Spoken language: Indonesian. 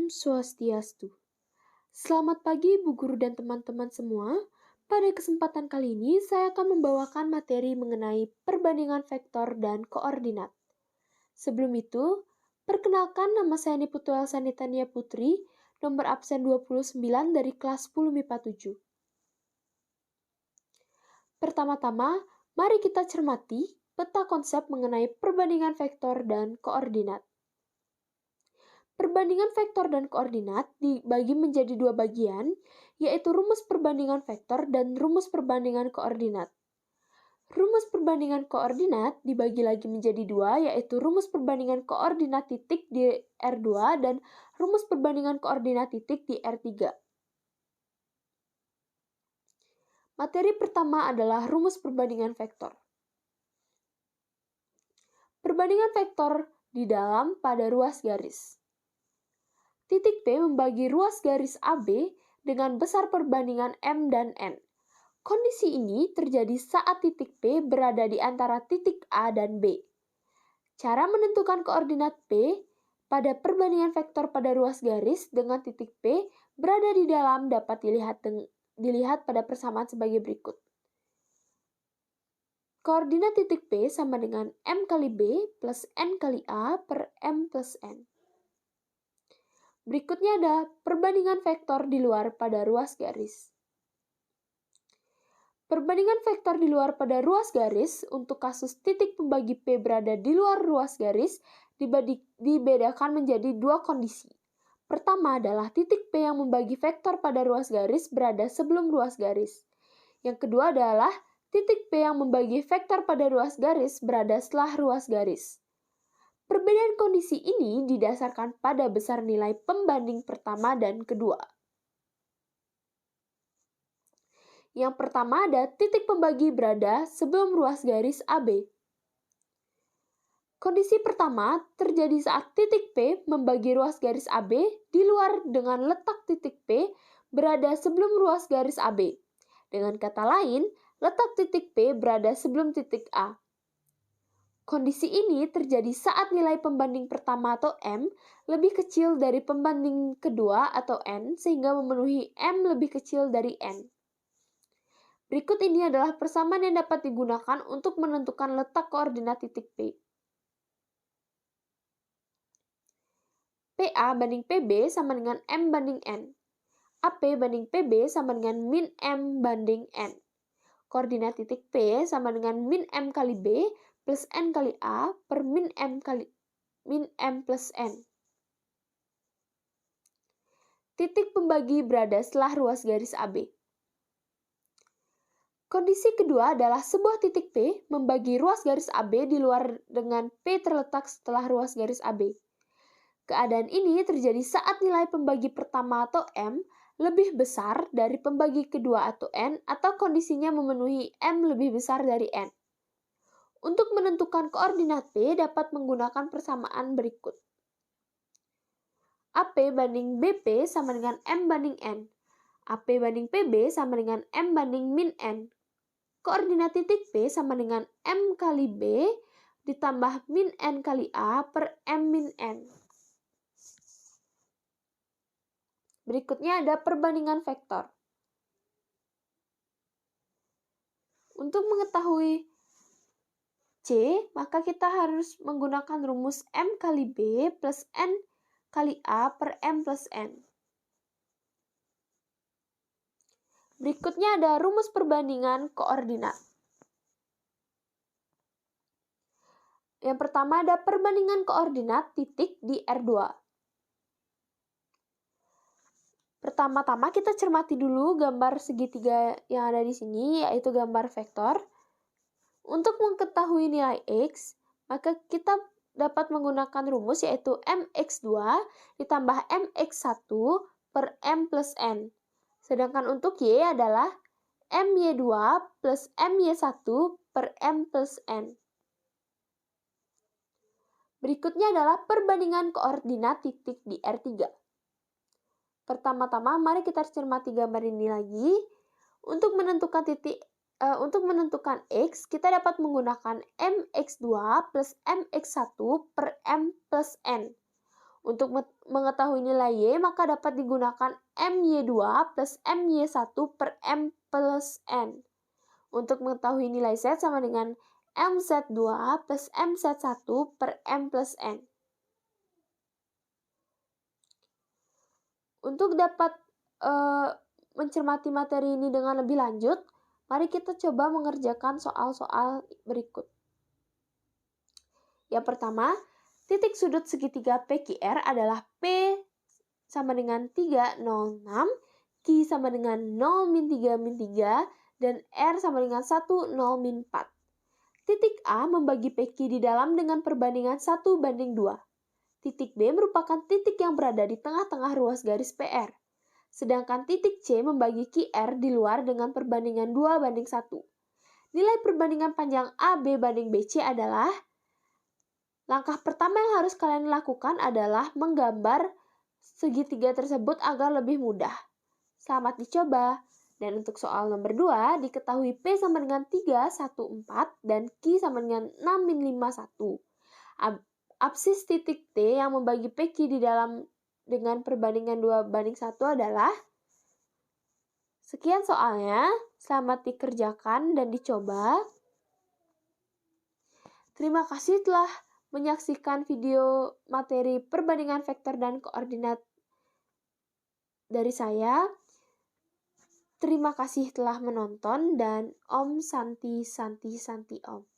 Swastiastu. Selamat pagi Bu Guru dan teman-teman semua. Pada kesempatan kali ini saya akan membawakan materi mengenai perbandingan vektor dan koordinat. Sebelum itu, perkenalkan nama saya Niputu Elsani Tania Putri, nomor absen 29 dari kelas 10 MIPA 7. Pertama-tama, mari kita cermati peta konsep mengenai perbandingan vektor dan koordinat. Perbandingan vektor dan koordinat dibagi menjadi dua bagian, yaitu rumus perbandingan vektor dan rumus perbandingan koordinat. Rumus perbandingan koordinat dibagi lagi menjadi dua, yaitu rumus perbandingan koordinat titik di R2 dan rumus perbandingan koordinat titik di R3. Materi pertama adalah rumus perbandingan vektor. Perbandingan vektor di dalam pada ruas garis. Titik P membagi ruas garis AB dengan besar perbandingan M dan N. Kondisi ini terjadi saat titik P berada di antara titik A dan B. Cara menentukan koordinat P pada perbandingan vektor pada ruas garis dengan titik P berada di dalam dapat dilihat pada persamaan sebagai berikut. Koordinat titik P sama dengan M kali B plus N kali A per M plus N. Berikutnya ada perbandingan vektor di luar pada ruas garis. Perbandingan vektor di luar pada ruas garis untuk kasus titik pembagi P berada di luar ruas garis dibedakan menjadi dua kondisi. Pertama adalah titik P yang membagi vektor pada ruas garis berada sebelum ruas garis. Yang kedua adalah titik P yang membagi vektor pada ruas garis berada setelah ruas garis. Perbedaan kondisi ini didasarkan pada besar nilai pembanding pertama dan kedua. Yang pertama ada titik pembagi berada sebelum ruas garis AB. Kondisi pertama terjadi saat titik P membagi ruas garis AB di luar dengan letak titik P berada sebelum ruas garis AB. Dengan kata lain, letak titik P berada sebelum titik A. Kondisi ini terjadi saat nilai pembanding pertama atau M lebih kecil dari pembanding kedua atau N sehingga memenuhi M lebih kecil dari N. Berikut ini adalah persamaan yang dapat digunakan untuk menentukan letak koordinat titik P. PA banding PB sama dengan M banding N. AP banding PB sama dengan min M banding N. Koordinat titik P sama dengan min M kali B plus N kali A per min M plus N. Titik pembagi berada setelah ruas garis AB. Kondisi kedua adalah sebuah titik P membagi ruas garis AB di luar dengan P terletak setelah ruas garis AB. Keadaan ini terjadi saat nilai pembagi pertama atau M lebih besar dari pembagi kedua atau N atau kondisinya memenuhi M lebih besar dari N. Untuk menentukan koordinat P dapat menggunakan persamaan berikut. AP banding BP sama dengan M banding N. AP banding PB sama dengan M banding min N. Koordinat titik P sama dengan M kali B ditambah min N kali A per M min N. Berikutnya ada perbandingan vektor. Untuk mengetahui C, maka kita harus menggunakan rumus M kali B plus N kali A per M plus N. Berikutnya ada rumus perbandingan koordinat. Yang pertama ada perbandingan koordinat titik di R2. Pertama-tama kita cermati dulu gambar segitiga yang ada di sini, yaitu gambar vektor. Untuk mengetahui nilai X, maka kita dapat menggunakan rumus yaitu mx2 ditambah mx1 per m plus n. Sedangkan untuk y adalah my2 plus my1 per m plus n. Berikutnya adalah perbandingan koordinat titik di R3. Pertama-tama mari kita cermati gambar ini lagi. Untuk menentukan X, kita dapat menggunakan mx2 plus mx1 per m plus n. Untuk mengetahui nilai Y, maka dapat digunakan MY2 plus MY1 per M plus N. Untuk mengetahui nilai Z sama dengan MZ2 plus MZ1 per M plus N. Untuk dapat mencermati materi ini dengan lebih lanjut, mari kita coba mengerjakan soal-soal berikut. Yang pertama, titik sudut segitiga PQR adalah P sama dengan 3, 0, 6, Q sama dengan 0, min 3, min 3, dan R sama dengan 1, 0, min 4. Titik A membagi PQ di dalam dengan perbandingan 1 banding 2. Titik B merupakan titik yang berada di tengah-tengah ruas garis PR. Sedangkan titik C membagi QR di luar dengan perbandingan 2 banding 1. Nilai perbandingan panjang AB banding BC adalah, langkah pertama yang harus kalian lakukan adalah menggambar segitiga tersebut agar lebih mudah. Selamat dicoba. Dan untuk soal nomor 2, diketahui P sama dengan 3, 1, 4, dan Q sama dengan 6, min 5, 1. Absis titik T yang membagi PQ di dalam dengan perbandingan 2 banding 1 adalah. Sekian soalnya, selamat dikerjakan dan dicoba. Terima kasih telah menyaksikan video materi perbandingan vektor dan koordinat dari saya. Terima kasih telah menonton dan Om Santi Santi Santi Om.